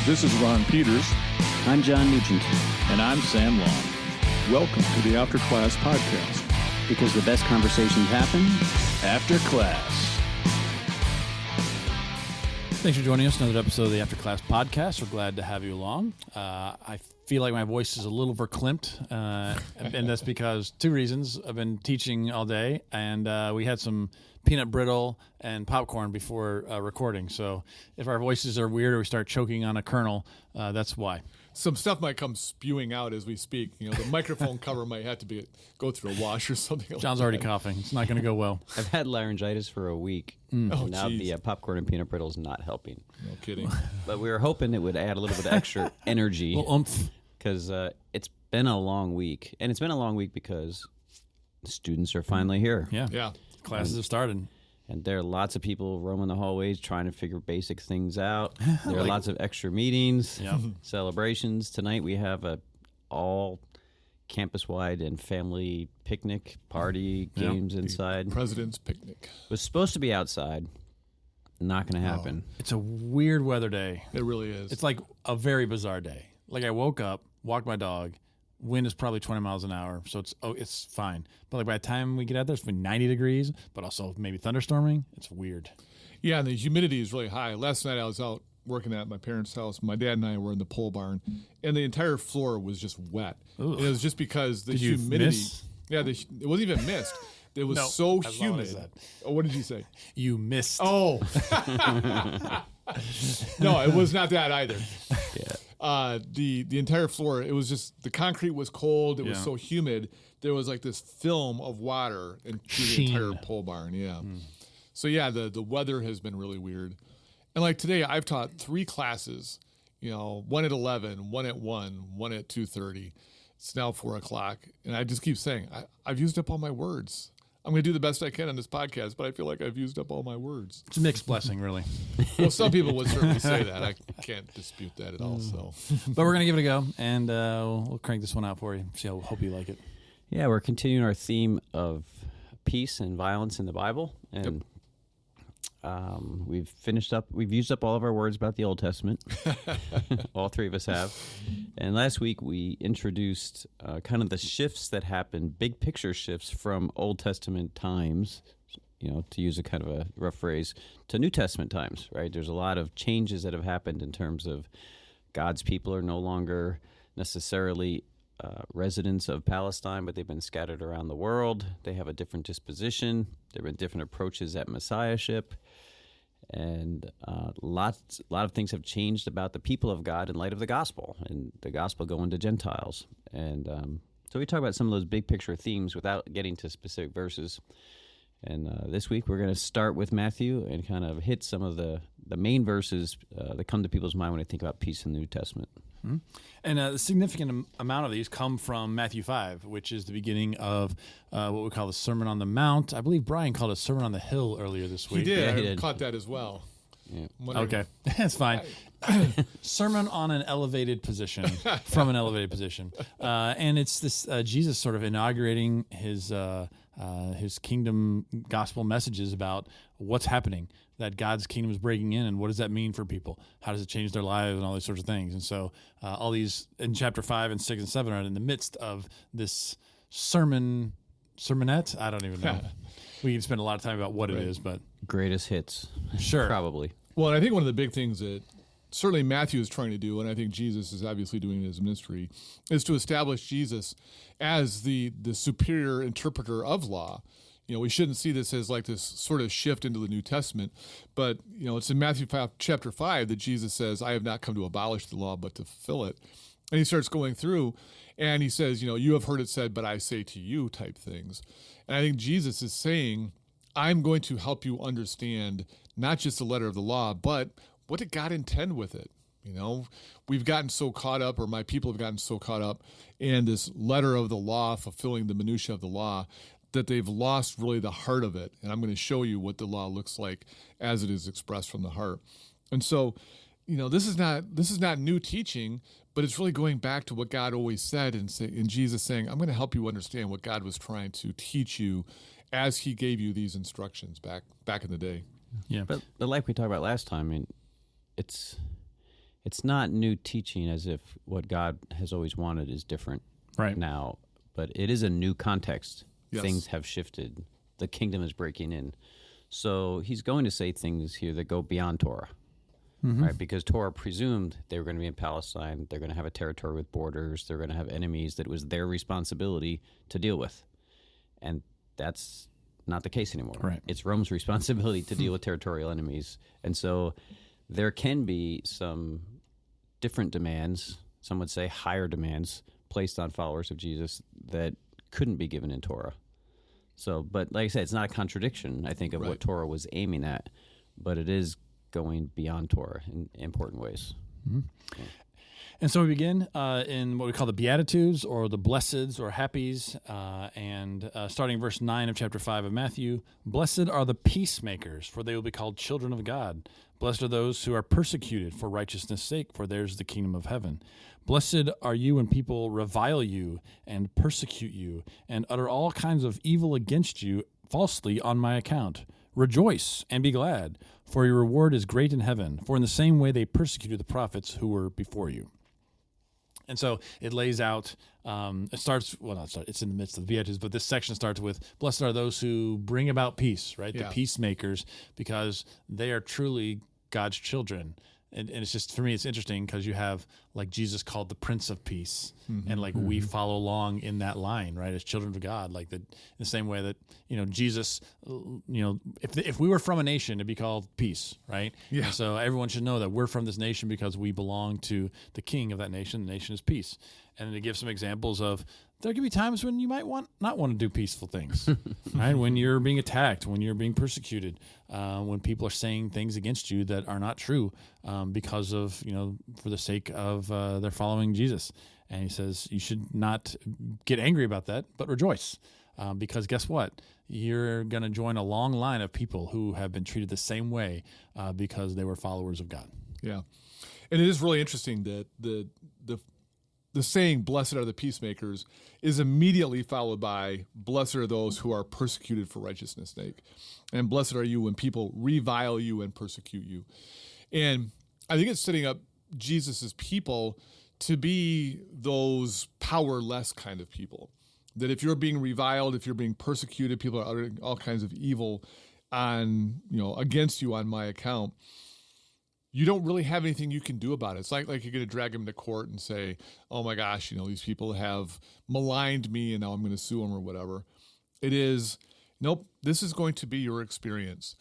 This is Ron Peters. I'm John Nugent. And I'm Sam Long. Welcome to the After Class Podcast. Because the best conversations happen after class. Thanks for joining us. Another episode of the After Class Podcast. We're glad to have you along. I feel like my voice is a little verklempt, and that's because two reasons. I've been teaching all day, and we had some peanut brittle and popcorn before recording. So if our voices are weird or we start choking on a kernel, that's why. Some stuff might come spewing out as we speak. You know, the microphone cover might have to go through a wash or something. John's already coughing. It's not going to go well. I've had laryngitis for a week. And now the popcorn and peanut brittle is not helping. No kidding. But we were hoping it would add a little bit of extra energy. Well, oomph. Because it's been a long week. And it's been a long week because students are finally here. Yeah. Classes have started. And there are lots of people roaming the hallways trying to figure basic things out. There are lots of extra meetings, celebrations. Tonight we have a all campus-wide and family picnic party, games inside. President's picnic. It was supposed to be outside. Not going to happen. It's a weird weather day. It really is. It's like a very bizarre day. Like I woke up, walked my dog. Wind is probably 20 miles an hour, so it's fine. But like by the time we get out there, it's been 90 degrees, but also maybe thunderstorming. It's weird. Yeah, and the humidity is really high. Last night I was out working at my parents' house. My dad and I were in the pole barn, and the entire floor was just wet. And it was just because the humidity. Miss? Yeah, it wasn't even mist. It was so humid. Oh, what did you say? You missed. Oh. No, it was not that either. Yeah. The entire floor, it was just, the concrete was cold. It was so humid. There was like this film of water through the entire pole barn. Yeah. So yeah, the weather has been really weird. And like today, I've taught 3 classes, one at 11, one at 1, one at 2:30. It's now 4 o'clock. And I just keep saying, I've used up all my words. I'm going to do the best I can on this podcast, but I feel like I've used up all my words. It's a mixed blessing, really. Well, some people would certainly say that. I can't dispute that at all. So, but we're going to give it a go, and we'll crank this one out for you. Hope you like it. Yeah, we're continuing our theme of peace and violence in the Bible. And we've used up all of our words about the Old Testament. All 3 of us have. And last week we introduced kind of the shifts that happen, big picture shifts from Old Testament times, to use a kind of a rough phrase, to New Testament times, right? There's a lot of changes that have happened in terms of God's people are no longer necessarily residents of Palestine, but they've been scattered around the world. They have a different disposition. There have been different approaches at messiahship. And a lot of things have changed about the people of God in light of the gospel, and the gospel going to Gentiles. And so we talk about some of those big picture themes without getting to specific verses. And this week we're going to start with Matthew and kind of hit some of the main verses that come to people's mind when they think about peace in the New Testament. Mm-hmm. And a significant amount of these come from Matthew 5, which is the beginning of what we call the Sermon on the Mount. I believe Brian called it Sermon on the Hill earlier this week. He did. Yeah, he I did. caught that as well. Yeah. Okay, that's fine. Sermon on an elevated position, from an elevated position. And it's this Jesus sort of inaugurating his kingdom gospel messages about what's happening, that God's kingdom is breaking in, and what does that mean for people? How does it change their lives and all these sorts of things? And so all these in chapter 5 and 6 and 7 are in the midst of this sermonette. I don't even know. We can spend a lot of time about what it is, but Greatest hits. Sure. Probably. Well, and I think one of the big things that certainly Matthew is trying to do, and I think Jesus is obviously doing in his ministry, is to establish Jesus as the superior interpreter of law. We shouldn't see this as like this sort of shift into the New Testament, but, it's in Matthew chapter 5 that Jesus says, I have not come to abolish the law, but to fulfill it. And he starts going through, and he says, you have heard it said, but I say to you type things. And I think Jesus is saying, I'm going to help you understand not just the letter of the law, but what did God intend with it? We've gotten so caught up, or my people have gotten so caught up in this letter of the law, fulfilling the minutia of the law, that they've lost really the heart of it. And I'm going to show you what the law looks like as it is expressed from the heart. And so, this is not new teaching, but it's really going back to what God always said, and Jesus saying, I'm going to help you understand what God was trying to teach you as he gave you these instructions back in the day. yeah. But like we talked about last time, it's it's not new teaching as if what God has always wanted is different Right. now, but it is a new context. Yes. Things have shifted. The kingdom is breaking in. So he's going to say things here that go beyond Torah, right? Because Torah presumed they were going to be in Palestine. They're going to have a territory with borders. They're going to have enemies that it was their responsibility to deal with. And that's not the case anymore. Right. It's Rome's responsibility to deal with territorial enemies. And so there can be some different demands, some would say higher demands, placed on followers of Jesus that couldn't be given in Torah. So, but like I said, it's not a contradiction, I think, of what Torah was aiming at, but it is going beyond Torah in important ways. And so we begin in what we call the Beatitudes, or the Blesseds, or Happies, and starting verse 9 of chapter 5 of Matthew. Blessed are the peacemakers, for they will be called children of God. Blessed are those who are persecuted for righteousness' sake, for theirs is the kingdom of heaven. Blessed are you when people revile you and persecute you and utter all kinds of evil against you falsely on my account. Rejoice and be glad, for your reward is great in heaven, for in the same way they persecuted the prophets who were before you. And so it lays out, it's in the midst of the Beatitudes, but this section starts with, blessed are those who bring about peace, right? The peacemakers, because they are truly God's children. And it's just, for me, it's interesting because you have, like, Jesus called the Prince of Peace, and like we follow along in that line, right, as children of God, like in the same way that, Jesus, if we were from a nation, it'd be called peace, right? Yeah. And so everyone should know that we're from this nation because we belong to the king of that nation. The nation is peace. And to give some examples of, there can be times when you might not want to do peaceful things, right? When you're being attacked, when you're being persecuted, when people are saying things against you that are not true because of, for the sake of they're following Jesus. And he says you should not get angry about that, but rejoice. Because guess what? You're going to join a long line of people who have been treated the same way because they were followers of God. Yeah. And it is really interesting that the saying, blessed are the peacemakers, is immediately followed by, blessed are those who are persecuted for righteousness' sake. And blessed are you when people revile you and persecute you. And I think it's setting up Jesus' people to be those powerless kind of people. That if you're being reviled, if you're being persecuted, people are uttering all kinds of evil against you on my account, you don't really have anything you can do about it. It's like you're going to drag them to court and say, oh my gosh, these people have maligned me and now I'm going to sue them or whatever. It is, nope, this is going to be your experience.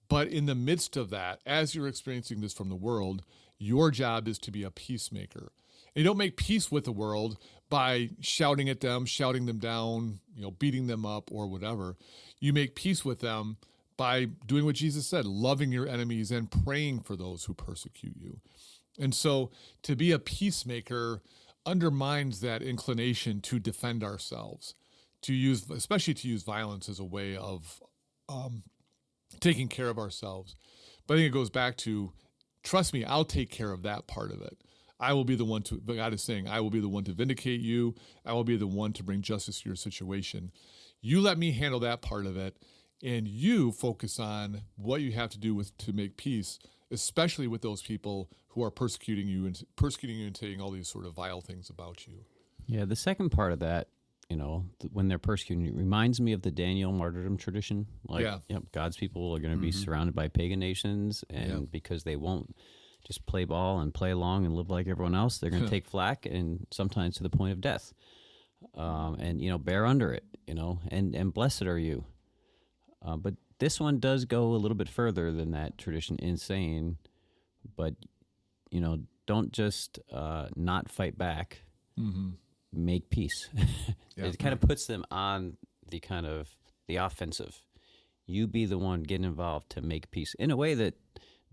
But in the midst of that, as you're experiencing this from the world, your job is to be a peacemaker. And you don't make peace with the world by shouting at them, shouting them down, beating them up or whatever. You make peace with them by doing what Jesus said, loving your enemies and praying for those who persecute you. And so to be a peacemaker undermines that inclination to defend ourselves, especially to use violence as a way of taking care of ourselves. But I think it goes back to, trust me, I'll take care of that part of it. I will be the one but God is saying, I will be the one to vindicate you. I will be the one to bring justice to your situation. You let me handle that part of it. And you focus on what you have to do to make peace, especially with those people who are persecuting you and saying all these sort of vile things about you. Yeah, the second part of that, when they're persecuting you, reminds me of the Daniel martyrdom tradition. God's people are going to be surrounded by pagan nations, and because they won't just play ball and play along and live like everyone else, they're going to take flack, and sometimes to the point of death. And bear under it, and blessed are you. But this one does go a little bit further than that tradition in saying, but, don't just not fight back, make peace. It kind of puts them on the offensive. You be the one getting involved to make peace in a way that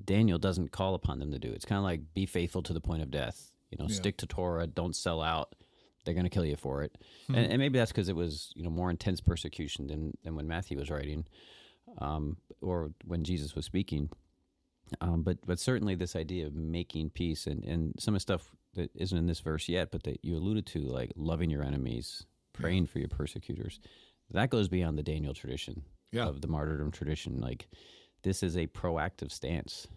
Daniel doesn't call upon them to do. It's kind of like, be faithful to the point of death, stick to Torah, don't sell out. They're going to kill you for it. And maybe that's because it was, more intense persecution than when Matthew was writing, or when Jesus was speaking. But certainly this idea of making peace and some of the stuff that isn't in this verse yet, but that you alluded to, like loving your enemies, praying for your persecutors, that goes beyond the Daniel tradition of the martyrdom tradition. Like, this is a proactive stance.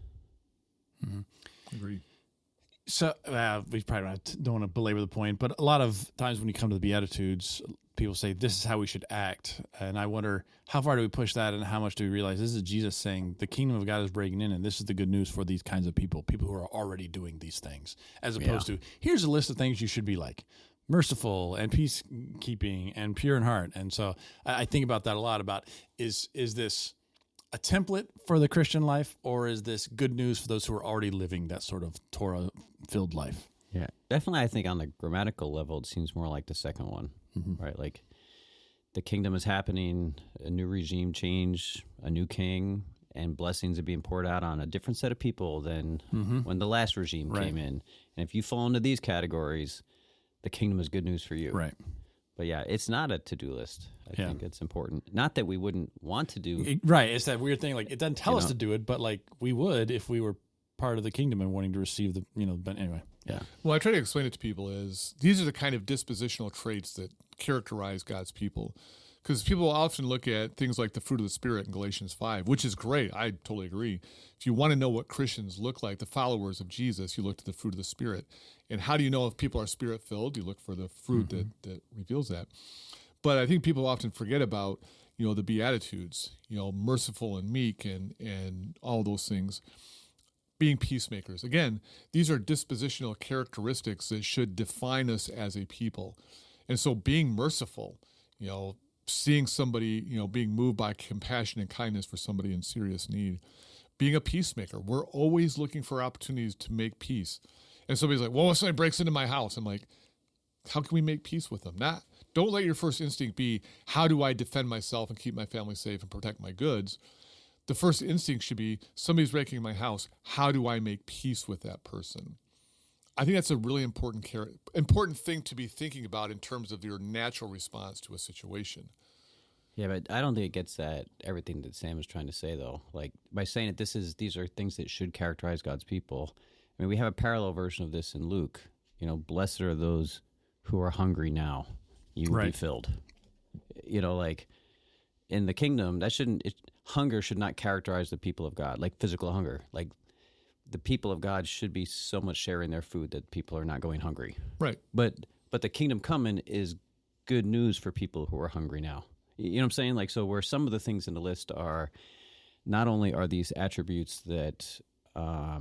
Agreed. So we probably don't want to belabor the point, but a lot of times when you come to the Beatitudes, people say this is how we should act, and I wonder how far do we push that, and how much do we realize this is Jesus saying the kingdom of God is breaking in, and this is the good news for these kinds of people who are already doing these things, as opposed to here's a list of things you should be like. Merciful and peacekeeping and pure in heart. And so I think about that a lot, about is this a template for the Christian life, or is this good news for those who are already living that sort of Torah-filled life? Yeah, definitely. I think on the grammatical level, it seems more like the second one, right? Like the kingdom is happening, a new regime change, a new king, and blessings are being poured out on a different set of people than when the last regime came in. And if you fall into these categories, the kingdom is good news for you. Right. But yeah, it's not a to-do list. I think it's important. Not that we wouldn't want to do. Right. It's that weird thing. Like, it doesn't tell us to do it, but like we would if we were part of the kingdom and wanting to receive the, but anyway. Yeah. Well, I try to explain it to people is these are the kind of dispositional traits that characterize God's people. Because people often look at things like the fruit of the Spirit in Galatians 5, which is great. I totally agree. If you want to know what Christians look like, the followers of Jesus, you look to the fruit of the Spirit. And how do you know if people are Spirit-filled? You look for the fruit that reveals that. But I think people often forget about, the Beatitudes, merciful and meek and all those things. Being peacemakers. Again, these are dispositional characteristics that should define us as a people. And so being merciful, seeing somebody, being moved by compassion and kindness for somebody in serious need. Being a peacemaker. We're always looking for opportunities to make peace. And somebody's like, well, if somebody breaks into my house, I'm like, how can we make peace with them? Don't let your first instinct be, how do I defend myself and keep my family safe and protect my goods? The first instinct should be, somebody's breaking in my house, how do I make peace with that person? I think that's a really important thing to be thinking about in terms of your natural response to a situation. Yeah, but I don't think it gets at everything that Sam was trying to say, though. Like, by saying that these are things that should characterize God's people. I mean, we have a parallel version of this in Luke. Blessed are those who are hungry now. You will be filled. Like in the kingdom, hunger should not characterize the people of God, like physical hunger. Like the people of God should be so much sharing their food that people are not going hungry. Right. But the kingdom coming is good news for people who are hungry now. You know what I'm saying? Like, so where some of the things in the list are, not only are these attributes that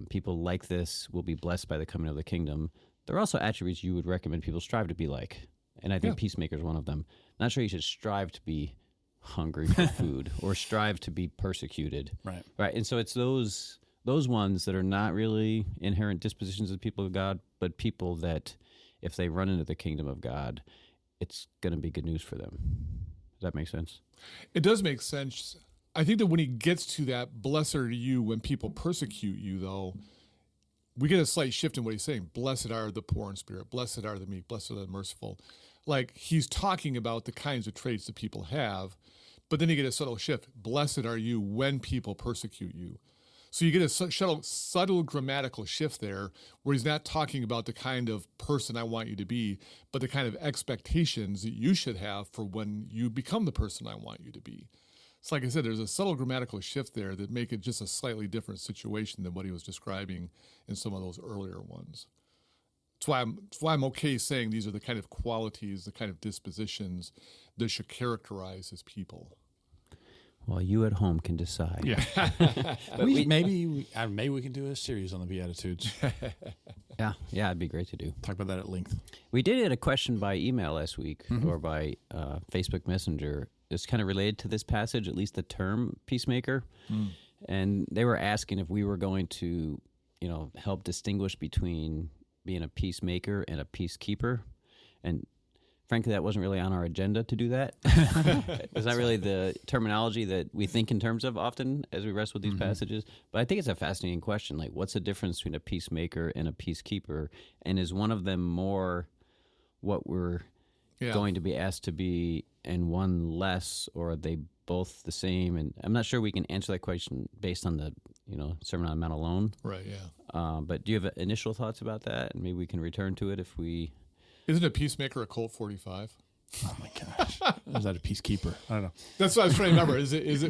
people like this will be blessed by the coming of the kingdom, there are also attributes you would recommend people strive to be like. And I think Peacemaker is one of them. Not sure you should strive to be hungry for food or strive to be persecuted. Right. Right. And so it's those ones that are not really inherent dispositions of the people of God, but people that if they run into the kingdom of God, it's going to be good news for them. Does that make sense? It does make sense. I think that when he gets to that, blessed are you when people persecute you, though, we get a slight shift in what he's saying. Blessed are the poor in spirit. Blessed are the meek. Blessed are the merciful. Like, he's talking about the kinds of traits that people have, but then you get a subtle shift. Blessed are you when people persecute you. So you get a subtle grammatical shift there where he's not talking about the kind of person I want you to be, but the kind of expectations that you should have for when you become the person I want you to be. It's like I said, there's a subtle grammatical shift there that make it just a slightly different situation than what he was describing in some of those earlier ones. That's why I'm okay saying these are the kind of qualities, the kind of dispositions that should characterize his people. Well, you at home can decide. Yeah. Maybe we can do a series on the Beatitudes. Yeah, it'd be great to do. Talk about that at length. We did get a question by email last week or by Facebook Messenger. It's kind of related to this passage, at least the term peacemaker. And they were asking if we were going to, help distinguish between being a peacemaker and a peacekeeper. And frankly, that wasn't really on our agenda to do that. It's not really the terminology that we think in terms of often as we wrestle with these passages. But I think it's a fascinating question. Like, what's the difference between a peacemaker and a peacekeeper? And is one of them more what we're going to be asked to be and one less, or are they both the same? And I'm not sure we can answer that question based on the Sermon on the Mount alone. Right, yeah. But do you have initial thoughts about that? And maybe we can return to it if we... Isn't a peacemaker a Colt 45? Oh my gosh! Is that a peacekeeper? I don't know. That's what I was trying to remember.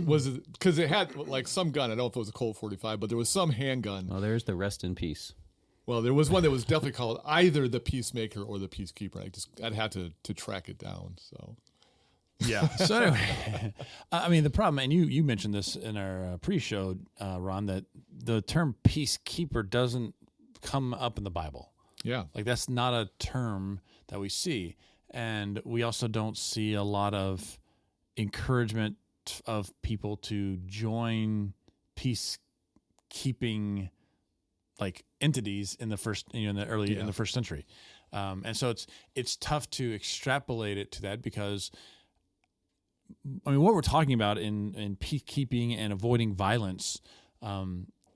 Was it because it had like some gun? I don't know if it was a Colt 45, but there was some handgun. Well, there's the rest in peace. Well, there was one that was definitely called either the Peacemaker or the Peacekeeper. I'd have to track it down. So Yeah. So anyway, I mean, the problem, and you mentioned this in our pre-show, Ron, that the term peacekeeper doesn't come up in the Bible. yeah, Like that's not a term that we see, and we also don't see a lot of encouragement of people to join peacekeeping like entities in the first, in the first century, and so it's tough to extrapolate it to that because. I mean, what we're talking about in peacekeeping and avoiding violence,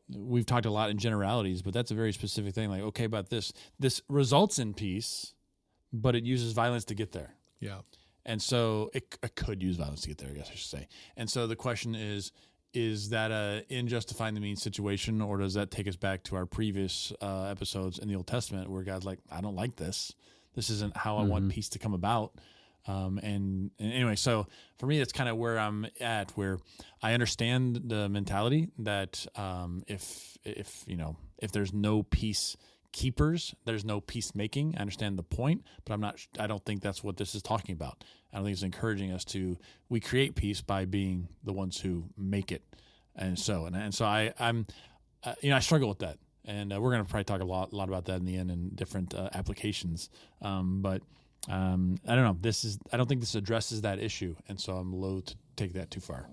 we've talked a lot in generalities, but that's a very specific thing. Like, okay, but this results in peace, but it uses violence to get there. yeah. And so it could use violence to get there, I guess I should say. And so the question is that a in justifying the means situation, or does that take us back to our previous episodes in the Old Testament where God's like, I don't like this. This isn't how I want peace to come about. And anyway, so for me, that's kind of where I'm at, where I understand the mentality that if there's no peacekeepers, there's no peacemaking. I understand the point, but I don't think that's what this is talking about. I don't think it's encouraging us we create peace by being the ones who make it. And so I'm I struggle with that. And we're going to probably talk a lot about that in the end in different applications. But I don't know. I don't think this addresses that issue, and so I'm loath to take that too far.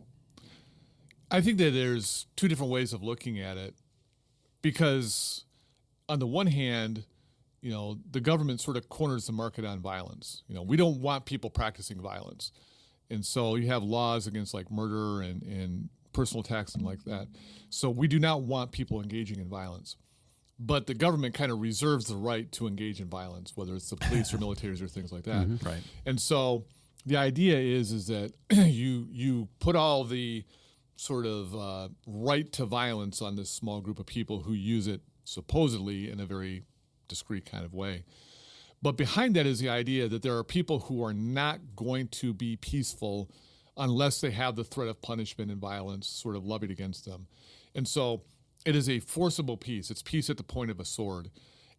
I think that there's two different ways of looking at it, because on the one hand, the government sort of corners the market on violence. We don't want people practicing violence, and so you have laws against like murder and personal attacks and like that. So we do not want people engaging in violence. But the government kind of reserves the right to engage in violence, whether it's the police or militaries or things like that. Mm-hmm. Right. And so the idea is that you put all the sort of right to violence on this small group of people who use it supposedly in a very discreet kind of way. But behind that is the idea that there are people who are not going to be peaceful unless they have the threat of punishment and violence sort of levied against them. And so it is a forcible peace. It's peace at the point of a sword.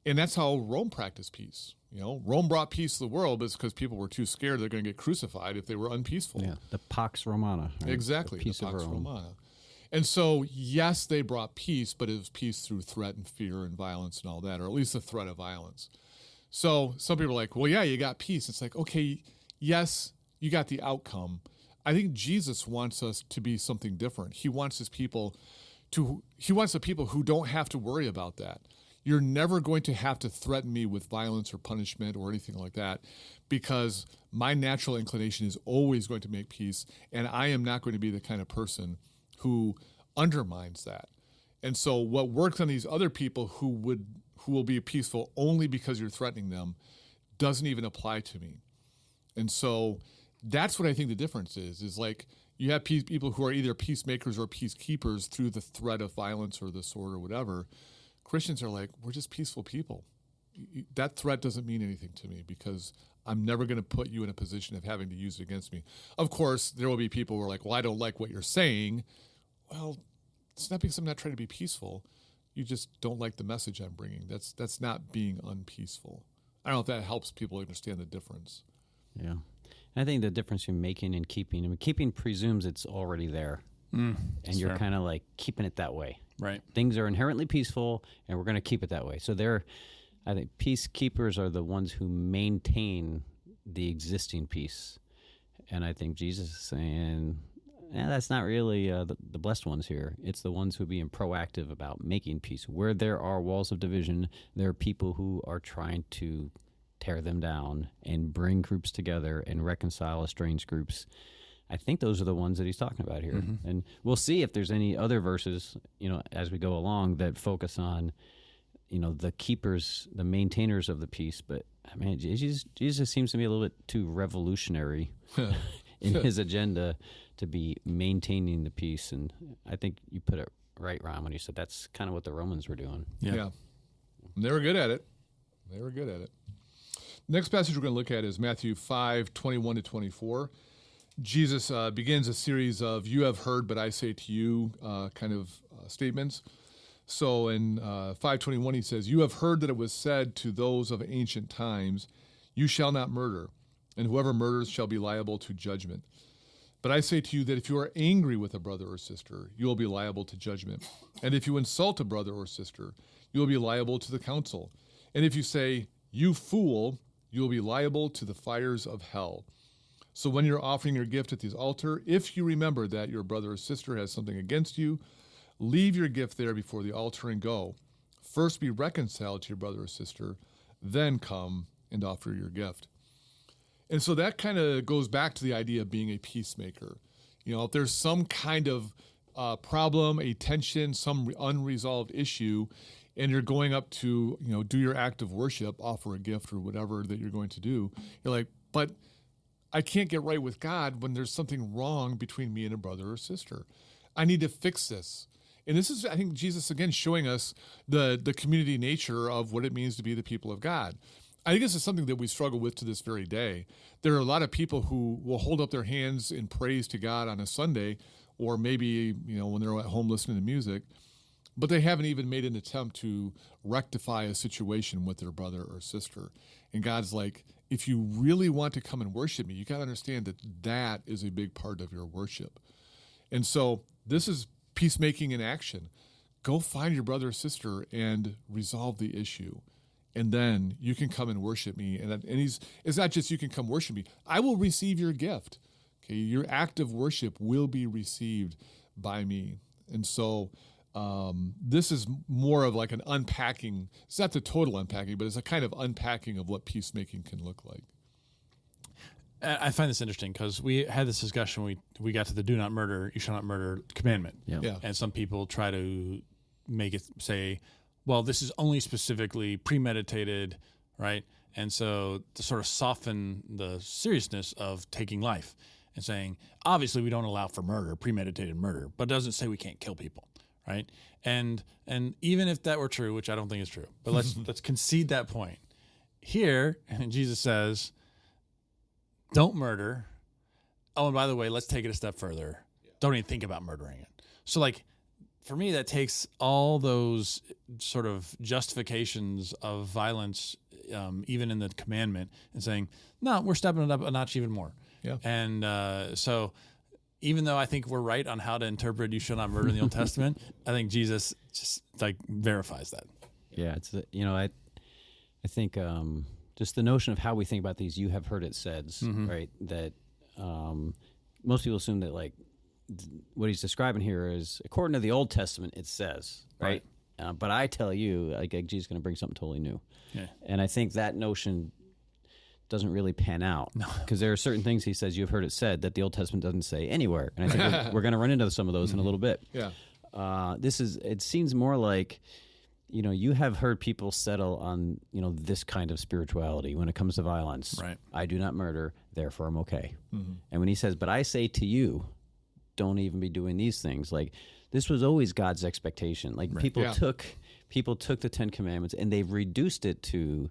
And that's how Rome practiced peace. Rome brought peace to the world because people were too scared they're going to get crucified if they were unpeaceful. Yeah, the Pax Romana. Right? Exactly, the peace the Pax of Rome. Romana. And so, yes, they brought peace, but it was peace through threat and fear and violence and all that, or at least the threat of violence. So some people are like, well, yeah, you got peace. It's like, okay, yes, you got the outcome. I think Jesus wants us to be something different. He wants the people who don't have to worry about that. You're never going to have to threaten me with violence or punishment or anything like that, because my natural inclination is always going to make peace, and I am not going to be the kind of person who undermines that. And so what works on these other people who will be peaceful only because you're threatening them doesn't even apply to me. And so that's what I think the difference is like, you have people who are either peacemakers or peacekeepers through the threat of violence or the sword or whatever. Christians are like, we're just peaceful people. That threat doesn't mean anything to me because I'm never going to put you in a position of having to use it against me. Of course, there will be people who are like, well, I don't like what you're saying. Well, it's not because I'm not trying to be peaceful. You just don't like the message I'm bringing. That's not being unpeaceful. I don't know if that helps people understand the difference. Yeah. I think the difference between making and keeping, keeping presumes it's already there. And you're kind of like keeping it that way. Right. Things are inherently peaceful, and we're going to keep it that way. So I think peacekeepers are the ones who maintain the existing peace. And I think Jesus is saying, that's not really the blessed ones here. It's the ones who are being proactive about making peace. Where there are walls of division, there are people who are trying to tear them down and bring groups together and reconcile estranged groups. I think those are the ones that he's talking about here. Mm-hmm. And we'll see if there's any other verses, as we go along that focus on, the keepers, the maintainers of the peace. But I mean, Jesus seems to be a little bit too revolutionary in his agenda to be maintaining the peace. And I think you put it right, Ron, when you said that's kind of what the Romans were doing. Yeah. They were good at it. Next passage we're going to look at is Matthew 5:21-24. Jesus begins a series of "you have heard, but I say to you" kind of statements. So in 5:21, he says, "You have heard that it was said to those of ancient times, 'You shall not murder, and whoever murders shall be liable to judgment.' But I say to you that if you are angry with a brother or sister, you will be liable to judgment. And if you insult a brother or sister, you will be liable to the council. And if you say, 'You fool,' you will be liable to the fires of hell. So when you're offering your gift at the altar, if you remember that your brother or sister has something against you, leave your gift there before the altar and go. First be reconciled to your brother or sister, then come and offer your gift." And so that kind of goes back to the idea of being a peacemaker. If there's some kind of problem, a tension, some unresolved issue, and you're going up to, do your act of worship, offer a gift or whatever that you're going to do, you're like, but I can't get right with God when there's something wrong between me and a brother or sister. I need to fix this. And this is, I think, Jesus, again, showing us the community nature of what it means to be the people of God. I think this is something that we struggle with to this very day. There are a lot of people who will hold up their hands in praise to God on a Sunday, or maybe, when they're at home listening to music, but they haven't even made an attempt to rectify a situation with their brother or sister. And God's like, if you really want to come and worship me, you got to understand that that is a big part of your worship. And so this is peacemaking in action. Go find your brother or sister and resolve the issue. And then you can come and worship me. And it's not just you can come worship me. I will receive your gift. Okay, your act of worship will be received by me. And so this is more of like an unpacking. It's not the total unpacking, but it's a kind of unpacking of what peacemaking can look like. I find this interesting because we had this discussion. We got to the "do not murder, you shall not murder" commandment. Yeah. And some people try to make it say, well, this is only specifically premeditated, right? And so to sort of soften the seriousness of taking life and saying, obviously we don't allow for murder, premeditated murder, but it doesn't say we can't kill people, right? And even if that were true, which I don't think is true, but let's concede that point. Here, and Jesus says, don't murder. Oh, and by the way, let's take it a step further. Don't even think about murdering it. So like, for me, that takes all those sort of justifications of violence, even in the commandment, and saying, no, we're stepping it up a notch even more. Yeah. And so even though I think we're right on how to interpret "you shall not murder" in the Old Testament, I think Jesus just like verifies that. Yeah, it's I think just the notion of how we think about these, you have heard it said, right? That most people assume that like what he's describing here is according to the Old Testament, it says, right? But I tell you, like Jesus is going to bring something totally new. Yeah. And I think that notion doesn't really pan out because there are certain things he says you've heard it said that the Old Testament doesn't say anywhere. And I think we're going to run into some of those in a little bit. Yeah. It seems more like, you have heard people settle on, this kind of spirituality when it comes to violence. Right. I do not murder, therefore I'm okay. And when he says, but I say to you, don't even be doing these things. Like this was always God's expectation. Like people took the 10 Commandments and they've reduced it to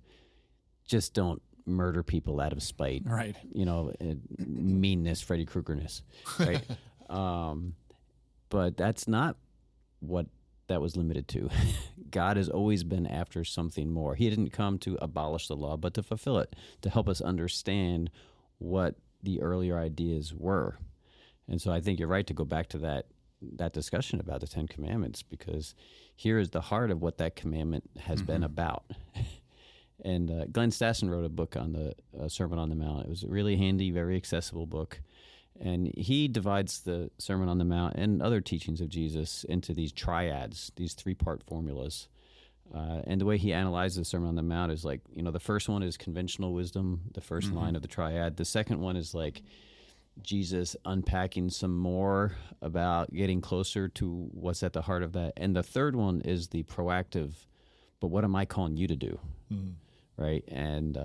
just don't murder people out of spite. Right. Meanness, Freddy Krueger-ness. Right. But that's not what that was limited to. God has always been after something more. He didn't come to abolish the law, but to fulfill it, to help us understand what the earlier ideas were. And so I think you're right to go back to that discussion about the 10 Commandments, because here is the heart of what that commandment has been about. And Glenn Stassen wrote a book on the Sermon on the Mount. It was a really handy, very accessible book. And he divides the Sermon on the Mount and other teachings of Jesus into these triads, these 3-part formulas. And the way he analyzes the Sermon on the Mount is like, the first one is conventional wisdom, the first line of the triad. The second one is like Jesus unpacking some more about getting closer to what's at the heart of that. And the third one is the proactive, but what am I calling you to do? Right? And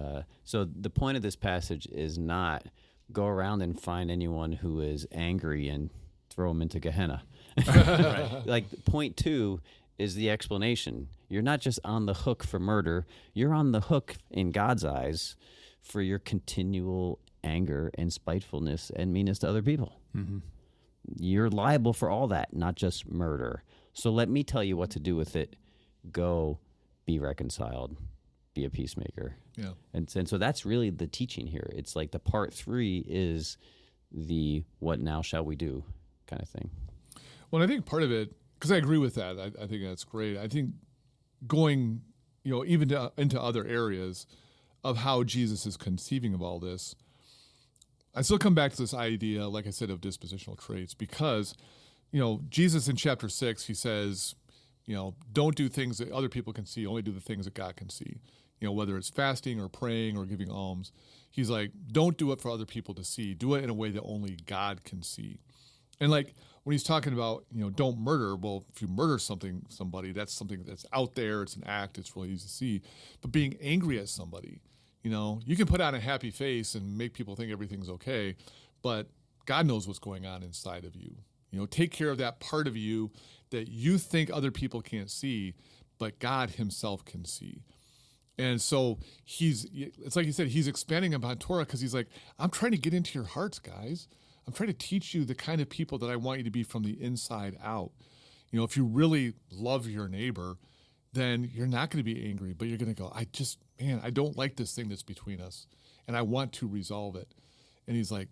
so the point of this passage is not go around and find anyone who is angry and throw them into Gehenna. Right. Like point 2 is the explanation. You're not just on the hook for murder. You're on the hook in God's eyes for your continual anger and spitefulness and meanness to other people. You're liable for all that, not just murder. So let me tell you what to do with it. Go be reconciled, be a peacemaker. Yeah. And so that's really the teaching here. It's like the part 3 is the what now shall we do kind of thing. Well, I think part of it, because I agree with that. I think that's great. I think going, even into other areas of how Jesus is conceiving of all this, I still come back to this idea, like I said, of dispositional traits, because, Jesus in chapter 6, he says, don't do things that other people can see, only do the things that God can see. Whether it's fasting or praying or giving alms, he's like, don't do it for other people to see. Do it in a way that only God can see. And like when he's talking about, don't murder, well, if you murder somebody, that's something that's out there. It's an act. It's really easy to see. But being angry at somebody, you can put on a happy face and make people think everything's okay, but God knows what's going on inside of you. Take care of that part of you that you think other people can't see, but God himself can see. And so it's like he said, he's expanding upon Torah because he's like, I'm trying to get into your hearts, guys. I'm trying to teach you the kind of people that I want you to be from the inside out. If you really love your neighbor, then you're not going to be angry, but you're going to go, I don't like this thing that's between us, and I want to resolve it. And he's like,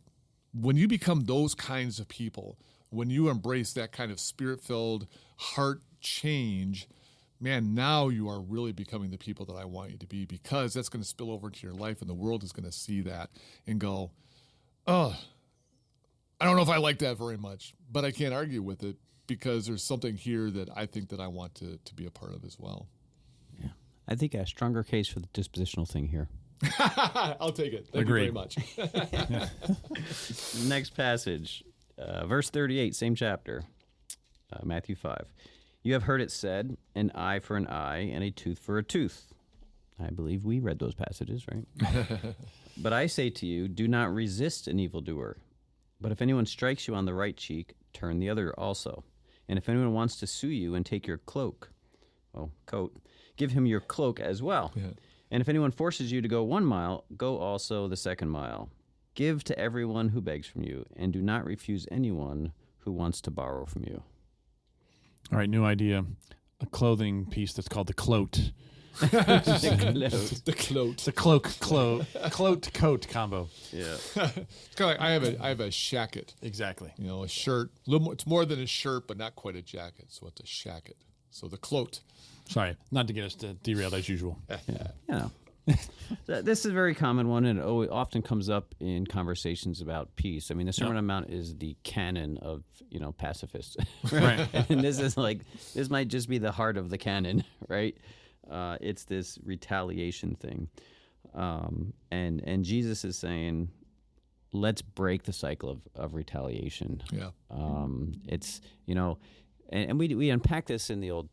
when you become those kinds of people, when you embrace that kind of spirit-filled heart change, man, now you are really becoming the people that I want you to be, because that's going to spill over into your life, and the world is going to see that and go, oh, I don't know if I like that very much, but I can't argue with it because there's something here that I think that I want to be a part of as well. Yeah. I think a stronger case for the dispositional thing here. I'll take it. Thank you very much. Next passage, verse 38, same chapter, Matthew 5. You have heard it said, an eye for an eye and a tooth for a tooth. I believe we read those passages, right? But I say to you, do not resist an evildoer. But if anyone strikes you on the right cheek, turn the other also. And if anyone wants to sue you and take your coat, give him your cloak as well. Yeah. And if anyone forces you to go 1 mile, go also the 2nd mile. Give to everyone who begs from you, and do not refuse anyone who wants to borrow from you. All right, new idea. A clothing piece that's called the cloat. The cloat. The cloak coat combo. Yeah. It's kind of like I have a shacket. Exactly. A shirt. A little more, it's more than a shirt, but not quite a jacket. So it's a shacket. So the cloat. Sorry, not to get us derailed as usual. Yeah. This is a very common one, and it often comes up in conversations about peace. I mean, the Sermon on the Mount is the canon of pacifists, right? And this might just be the heart of the canon, right? It's this retaliation thing, and Jesus is saying, let's break the cycle of retaliation. Yeah. It's and we unpack this in the Old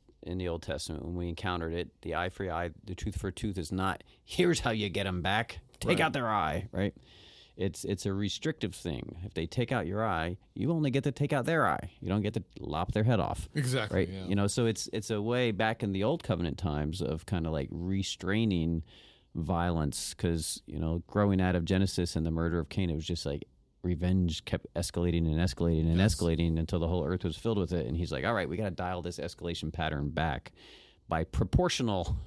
Testament when we encountered it. The eye for eye, the tooth for tooth is not, here's how you get them back. Take out their eye, right? It's a restrictive thing. If they take out your eye, you only get to take out their eye. You don't get to lop their head off. Exactly. Right? Yeah. So it's a way back in the Old Covenant times of kind of like restraining violence, because growing out of Genesis and the murder of Cain, it was just like revenge kept escalating and escalating and escalating until the whole earth was filled with it. And he's like, all right, we got to dial this escalation pattern back by proportional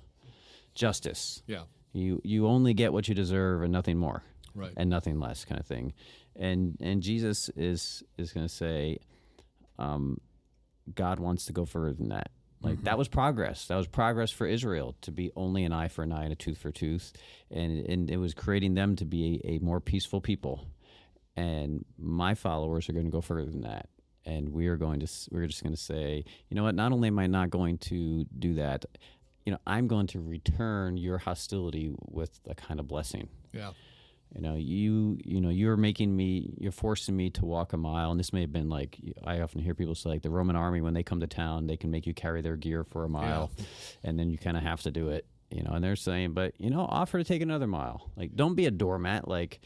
justice. Yeah. You only get what you deserve and nothing more. Right. And nothing less, kind of thing. And Jesus is going to say, God wants to go further than that. Like that was progress. That was progress for Israel, to be only an eye for an eye and a tooth for a tooth, and it was creating them to be a more peaceful people. And my followers are going to go further than that, and we're just going to say, you know what? Not only am I not going to do that, I'm going to return your hostility with a kind of blessing. Yeah. You're forcing me to walk a mile. And this may have been like, I often hear people say, like the Roman army, when they come to town, they can make you carry their gear for a mile, and then you kind of have to do it, and they're saying, but, offer to take another mile. Like, don't be a doormat. Like,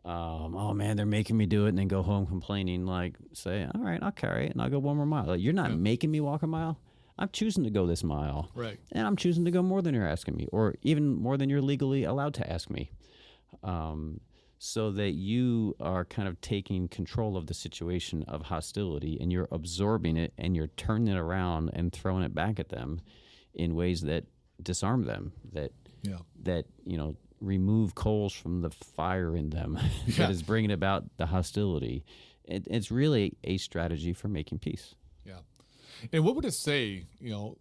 oh man, they're making me do it, and then go home complaining. Like, say, all right, I'll carry it and I'll go 1 more mile. Like, you're not making me walk a mile. I'm choosing to go this mile. Right. And I'm choosing to go more than you're asking me, or even more than you're legally allowed to ask me. so that you are kind of taking control of the situation of hostility, and you're absorbing it, and you're turning it around and throwing it back at them in ways that disarm them, that remove coals from the fire in them that is bringing about the hostility. It's really a strategy for making peace. Yeah. And what would it say,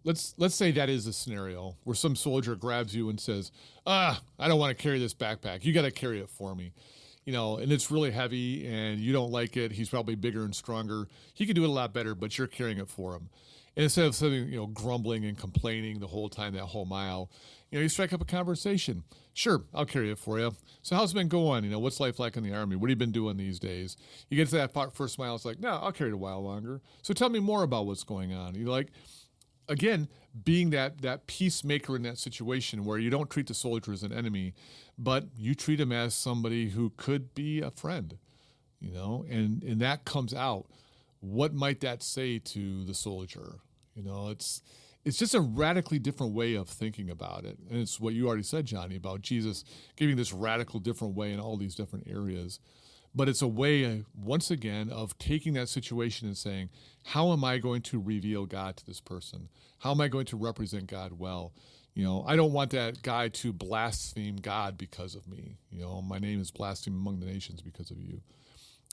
let's say that is a scenario where some soldier grabs you and says, I don't want to carry this backpack. You got to carry it for me. And it's really heavy and you don't like it. He's probably bigger and stronger. He could do it a lot better, but you're carrying it for him. And instead of sitting, grumbling and complaining the whole time, that whole mile, you strike up a conversation. Sure, I'll carry it for you. So how's it been going? What's life like in the Army? What have you been doing these days? You get to that first mile, it's like, no, I'll carry it a while longer. So tell me more about what's going on. Again, being that peacemaker in that situation where you don't treat the soldier as an enemy, but you treat him as somebody who could be a friend, and that comes out. What might that say to the soldier? It's just a radically different way of thinking about it. And it's what you already said, Johnny, about Jesus giving this radical different way in all these different areas. But it's a way, once again, of taking that situation and saying, how am I going to reveal God to this person? How am I going to represent God well? I don't want that guy to blaspheme God because of me. My name is blasphemed among the nations because of you.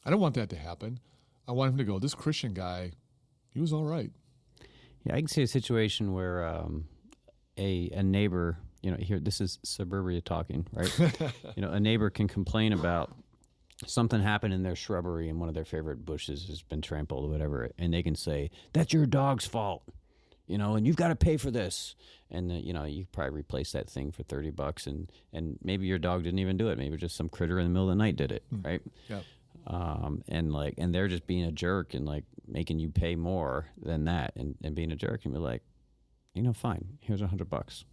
I don't want that to happen. I want him to go, this Christian guy, he was all right. Yeah, I can see a situation where a neighbor, here, this is suburbia talking, right? A neighbor can complain about something happened in their shrubbery and one of their favorite bushes has been trampled or whatever, and they can say, that's your dog's fault, and you've got to pay for this. And, you probably replace that thing for $30 and maybe your dog didn't even do it. Maybe just some critter in the middle of the night did it, right? Yeah. And they're just being a jerk and making you pay more than that and being a jerk and be like, fine, here's $100,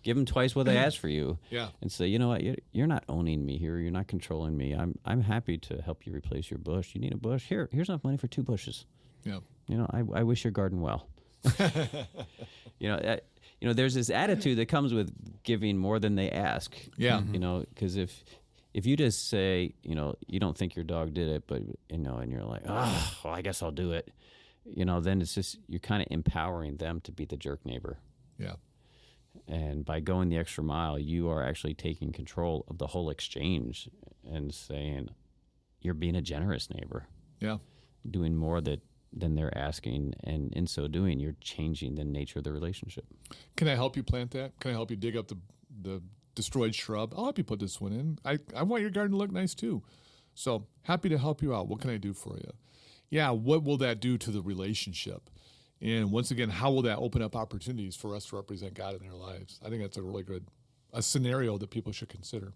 give them twice what they asked for you. Yeah. And say, you know what, you're not owning me here. You're not controlling me. I'm happy to help you replace your bush. You need a bush? Here's enough money for 2 bushes. Yeah. I wish your garden well. There's this attitude that comes with giving more than they ask. Yeah. Because if you just say, you don't think your dog did it, but, and you're like, well, I guess I'll do it, then it's just, you're kind of empowering them to be the jerk neighbor. Yeah. And by going the extra mile, you are actually taking control of the whole exchange and saying, you're being a generous neighbor. Yeah. Doing more than they're asking. And in so doing, you're changing the nature of the relationship. Can I help you plant that? Can I help you dig up the destroyed shrub? I'll help you put this one in. I want your garden to look nice too. So happy to help you out. What can I do for you? Yeah, what will that do to the relationship? And once again, how will that open up opportunities for us to represent God in their lives? I think that's a really good scenario that people should consider.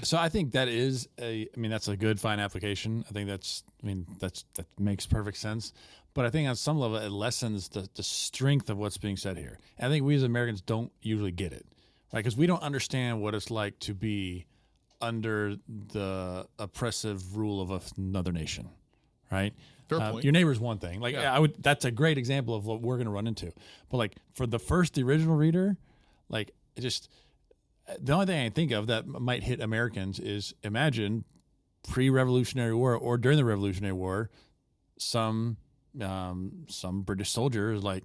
So I think that's a good, fine application. I think that makes perfect sense. But I think on some level, it lessens the strength of what's being said here. And I think we as Americans don't usually get it, right? Because we don't understand what it's like to be under the oppressive rule of another nation, right? Fair point. Your neighbor's one thing. Yeah. That's a great example of what we're going to run into. But for the original reader, the only thing I think of that might hit Americans is imagine pre-Revolutionary War or during the Revolutionary War, some British soldier is like,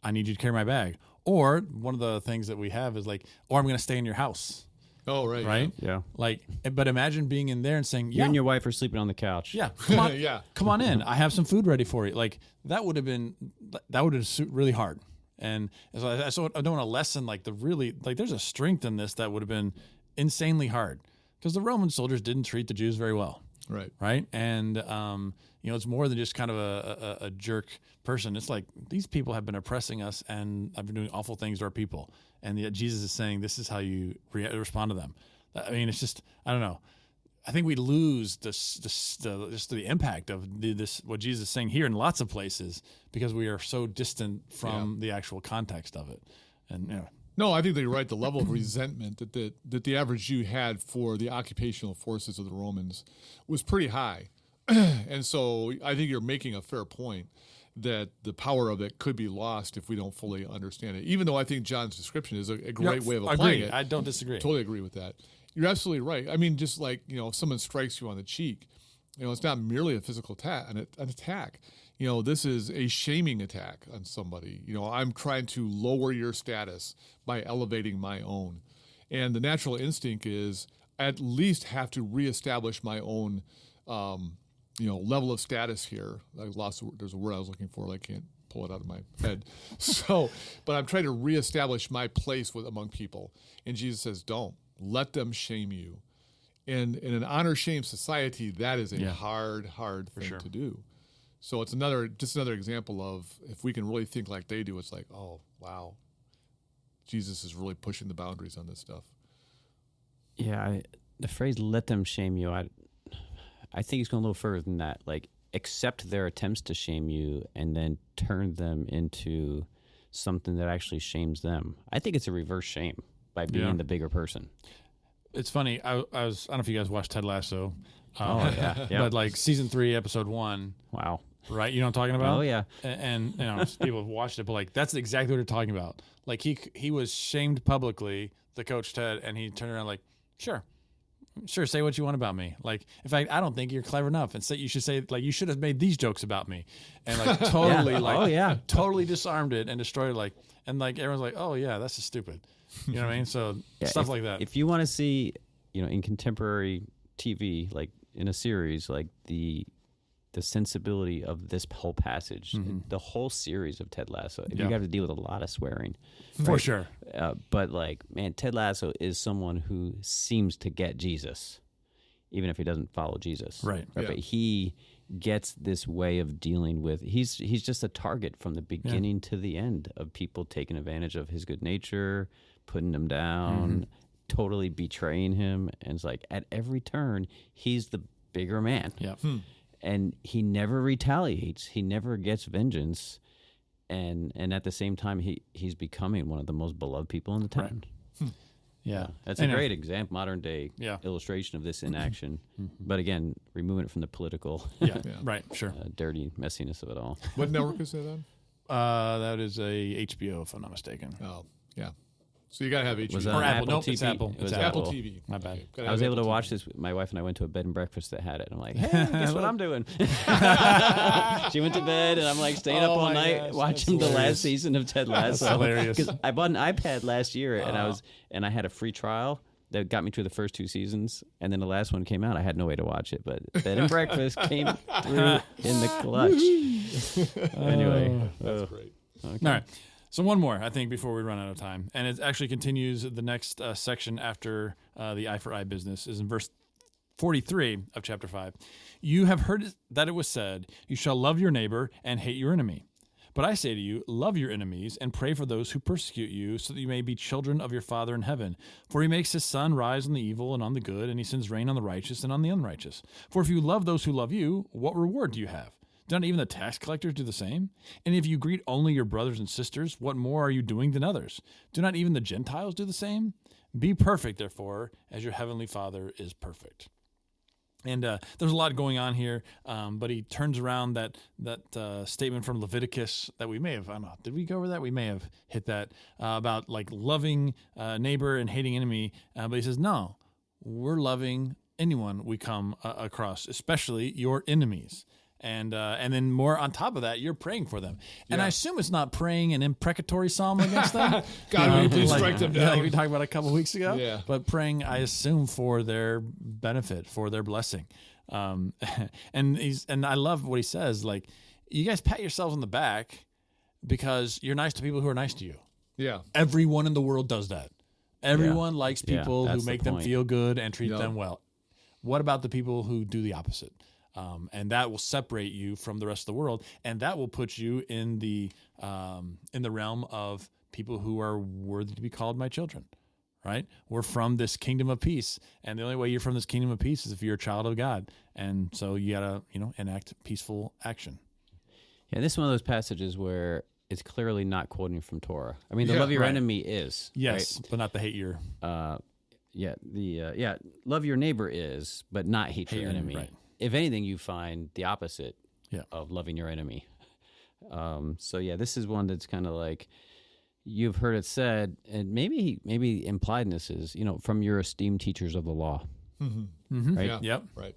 I need you to carry my bag. Or one of the things that we have is or I'm going to stay in your house. Oh, right. Right? Yeah. But imagine being in there and saying, You and your wife are sleeping on the couch. Yeah. Come on, Yeah. come on in. I have some food ready for you. That would have been really hard. And so I don't want to lessen there's a strength in this that would have been insanely hard because the Roman soldiers didn't treat the Jews very well. Right. Right. And, it's more than just kind of a jerk person. It's these people have been oppressing us and I've been doing awful things to our people. And yet Jesus is saying, this is how you respond to them. I mean, it's just, I don't know. I think we lose just the impact of this what Jesus is saying here in lots of places because we are so distant from the actual context of it. And No, I think that you're right. The level of resentment that the average Jew had for the occupational forces of the Romans was pretty high. And so I think you're making a fair point. that the power of it could be lost if we don't fully understand it. Even though I think John's description is a great way of applying it. I don't disagree. Totally agree with that. You're absolutely right. I mean, just like, if someone strikes you on the cheek, it's not merely a physical attack, an attack. This is a shaming attack on somebody. I'm trying to lower your status by elevating my own. And the natural instinct is I at least have to reestablish my own, level of status here. There's a word I was looking for, I can't pull it out of my head. But I'm trying to reestablish my place among people. And Jesus says, don't. Let them shame you. And in an honor-shame society, that is a hard thing to do. So it's another example of, if we can really think like they do, it's like, oh, wow, Jesus is really pushing the boundaries on this stuff. Yeah, the phrase "let them shame you," I think he's going a little further than that. Like, accept their attempts to shame you and then turn them into something that actually shames them. I think it's a reverse shame by being the bigger person. It's funny. I don't know if you guys watched Ted Lasso. Yeah. But like season 3, episode 1. Wow. Right? You know what I'm talking about? Oh, yeah. And people have watched it, but like that's exactly what you're talking about. Like he was shamed publicly, the coach Ted, and he turned around like, sure, say what you want about me. Like, in fact, I don't think you're clever enough, and you should say, like, you should have made these jokes about me, and like totally totally disarmed it and destroyed it. Like, and like everyone's like, oh yeah, that's just stupid. You know what I mean? So stuff like that. If you want to see, in contemporary TV, like in a series, like the sensibility of this whole passage, the whole series of Ted Lasso, you have to deal with a lot of swearing. For sure. But like, man, Ted Lasso is someone who seems to get Jesus, even if he doesn't follow Jesus. Right. Yeah. But he gets this way of dealing with, he's just a target from the beginning to the end of people taking advantage of his good nature, putting him down, totally betraying him. And it's like, at every turn, he's the bigger man. Yeah. And he never retaliates. He never gets vengeance. And at the same time, he's becoming one of the most beloved people in the town. Right. Yeah. That's a great example, modern day illustration of this in action. But again, removing it from the political, right, sure, dirty messiness of it all. What network is that on? That is a HBO, if I'm not mistaken. Oh, yeah. So you got to have HBO. Was it Or on Apple. TV? Nope, it's Apple. It was It's Apple TV. My bad. Okay. I was able to watch this. My wife and I went to a bed and breakfast that had it. I'm like, hey, guess what I'm doing? She went to bed, and I'm like staying up all night watching the last season of Ted Lasso. That's hilarious. Because I bought an iPad last year, and I had a free trial that got me through the first 2 seasons, and then the last one came out. I had no way to watch it, but bed and breakfast came through in the clutch. Anyway, That's great. Okay. All right. So one more, I think, before we run out of time. And it actually continues the next section after the eye for eye business is in verse 43 of chapter 5. You have heard that it was said, you shall love your neighbor and hate your enemy. But I say to you, love your enemies and pray for those who persecute you, so that you may be children of your Father in heaven. For he makes his sun rise on the evil and on the good, and he sends rain on the righteous and on the unrighteous. For if you love those who love you, what reward do you have? Do not even the tax collectors do the same? And if you greet only your brothers and sisters, what more are you doing than others? Do not even the Gentiles do the same? Be perfect, therefore, as your heavenly Father is perfect. And there's a lot going on here, but he turns around that statement from Leviticus that we may have, I don't know, did we go over that? We may have hit that about like loving neighbor and hating enemy. But he says, no, we're loving anyone we come across, especially your enemies. And then more on top of that, you're praying for them. And I assume it's not praying an imprecatory psalm against them. God, will you please strike them down? Like we talked about a couple of weeks ago. Yeah. But praying, I assume, for their benefit, for their blessing. And I love what he says. Like, you guys pat yourselves on the back because you're nice to people who are nice to you. Yeah. Everyone in the world does that. Everyone likes people who that's make the them point. feel good and treat them well. What about the people who do the opposite? And that will separate you from the rest of the world, and that will put you in the realm of people who are worthy to be called my children. Right? We're from this kingdom of peace, and the only way you're from this kingdom of peace is if you're a child of God, and so you gotta enact peaceful action. Yeah, this is one of those passages where it's clearly not quoting from Torah. I mean, the love your enemy is yes, right? but not the hate your. Love your neighbor is, but not hate your enemy. Right. If anything, you find the opposite of loving your enemy. So yeah, this is one that's kind of like you've heard it said, and maybe implied in this is, from your esteemed teachers of the law. Right? Yeah. Yep. Right.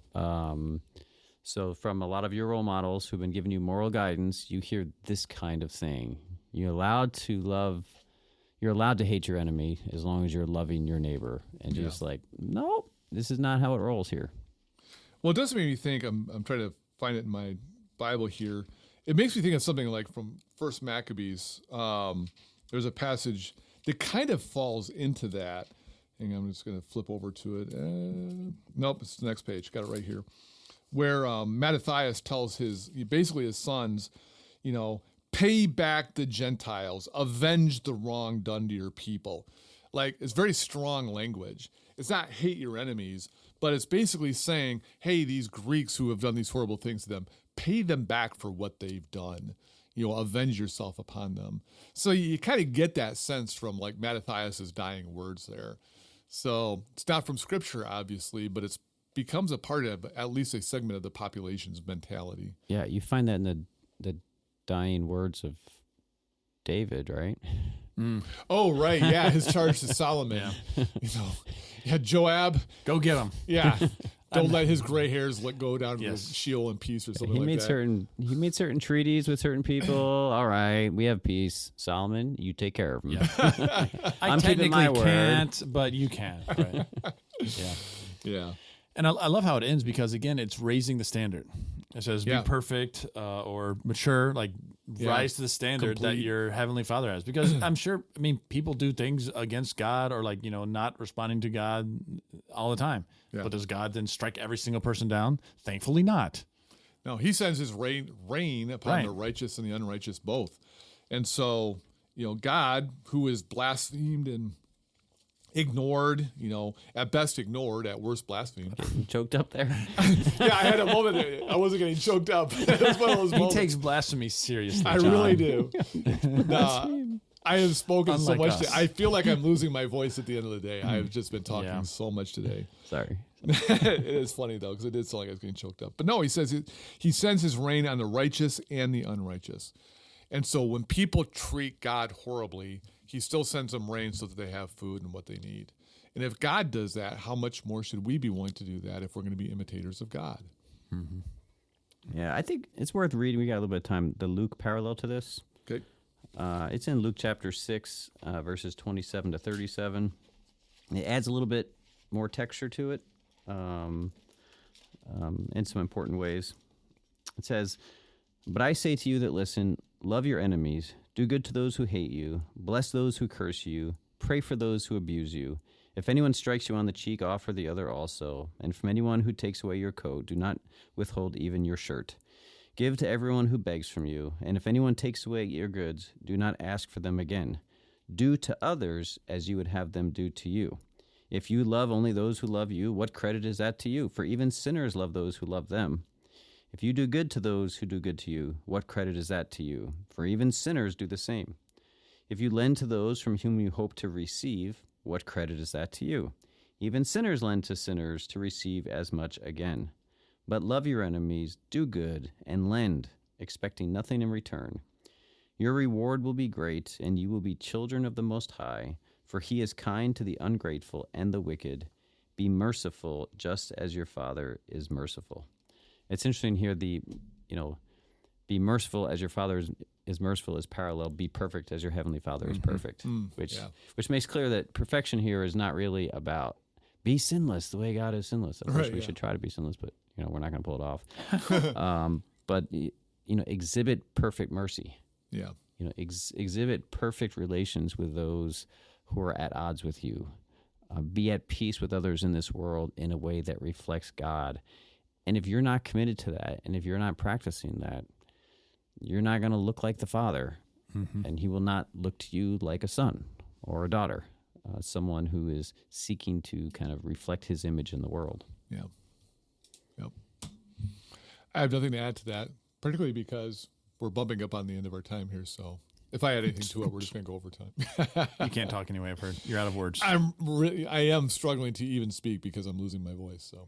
So from a lot of your role models who've been giving you moral guidance, you hear this kind of thing. You're allowed to hate your enemy as long as you're loving your neighbor. And you're just like, nope, this is not how it rolls here. Well, it does make me think, I'm trying to find it in my Bible here. It makes me think of something like from First Maccabees. There's a passage that kind of falls into that. Hang on, I'm just going to flip over to it. Nope, it's the next page. Got it right here. Where Mattathias tells his sons, pay back the Gentiles, avenge the wrong done to your people. Like, it's very strong language. It's not hate your enemies, but it's basically saying, hey, these Greeks who have done these horrible things to them, pay them back for what they've done. Avenge yourself upon them. So you kind of get that sense from like Mattathias' dying words there. So it's not from Scripture, obviously, but it's becomes a part of at least a segment of the population's mentality. Yeah, you find that in the dying words of David, right? Oh, right. Yeah, his charge to Solomon. Joab. Go get him. Yeah. Don't let his gray hairs go down to Sheol in peace or something He like made that. He made certain treaties with certain people. All right, we have peace. Solomon, you take care of them. Yeah. I'm keeping my word. Can't, but you can. Right. Yeah. And I love how it ends because, again, it's raising the standard. It says, be Yeah. perfect or mature, like rise to the standard that your Heavenly Father has. Because I'm sure, people do things against God or not responding to God all the time. Yeah. But does God then strike every single person down? Thankfully not. No, he sends his rain upon the righteous and the unrighteous both. And so, God, who is blasphemed and ignored, at best ignored, at worst blasphemed. You choked up there. Yeah, I had a moment that I wasn't getting choked up. It was one of those He moments. takes blasphemy seriously. I John. really do. I have spoken so Unlike much. us. I feel like I'm losing my voice at the end of the day. I've just been talking so much today. Sorry. It is funny though, because it did sound like I was getting choked up. But no, he says he sends his rain on the righteous and the unrighteous. And so when people treat God horribly, he still sends them rain so that they have food and what they need. And if God does that, how much more should we be willing to do that if we're going to be imitators of God? Mm-hmm. Yeah, I think it's worth reading. We got a little bit of time. The Luke parallel to this. Okay. It's in Luke chapter 6, verses 27 to 37. It adds a little bit more texture to it in some important ways. It says, "But I say to you that listen, love your enemies, do good to those who hate you, bless those who curse you, pray for those who abuse you. If anyone strikes you on the cheek, offer the other also. And from anyone who takes away your coat, do not withhold even your shirt. Give to everyone who begs from you, and if anyone takes away your goods, do not ask for them again. Do to others as you would have them do to you. If you love only those who love you, what credit is that to you? For even sinners love those who love them. If you do good to those who do good to you, what credit is that to you? For even sinners do the same. If you lend to those from whom you hope to receive, what credit is that to you? Even sinners lend to sinners to receive as much again. But love your enemies, do good, and lend, expecting nothing in return. Your reward will be great, and you will be children of the Most High, for he is kind to the ungrateful and the wicked. Be merciful, just as your Father is merciful." It's interesting here, be merciful as your Father is merciful is parallel, be perfect as your Heavenly Father is perfect, which makes clear that perfection here is not really about be sinless the way God is sinless. Of course, we should try to be sinless, but we're not going to pull it off. But exhibit perfect mercy. Yeah. Exhibit perfect relations with those who are at odds with you. Be at peace with others in this world in a way that reflects God. And if you're not committed to that, and if you're not practicing that, you're not going to look like the Father, and he will not look to you like a son or a daughter, someone who is seeking to kind of reflect his image in the world. Yeah. Yep. I have nothing to add to that, particularly because we're bumping up on the end of our time here. So if I add anything to it, we're just going to go over time. You can't talk anyway, I've heard. You're out of words. I am struggling to even speak because I'm losing my voice. So,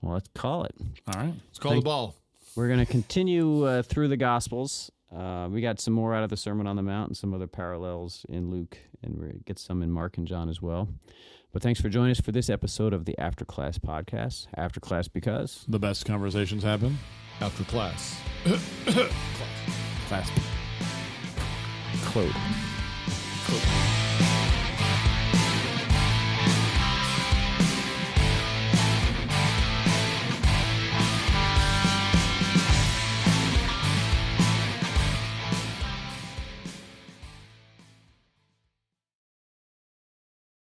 well, let's call it. All right. let's call the ball. We're going to continue through the Gospels. We got some more out of the Sermon on the Mount and some other parallels in Luke, and we get some in Mark and John as well. But thanks for joining us for this episode of the After Class podcast. After Class because The best conversations happen. After class. Class. Claude.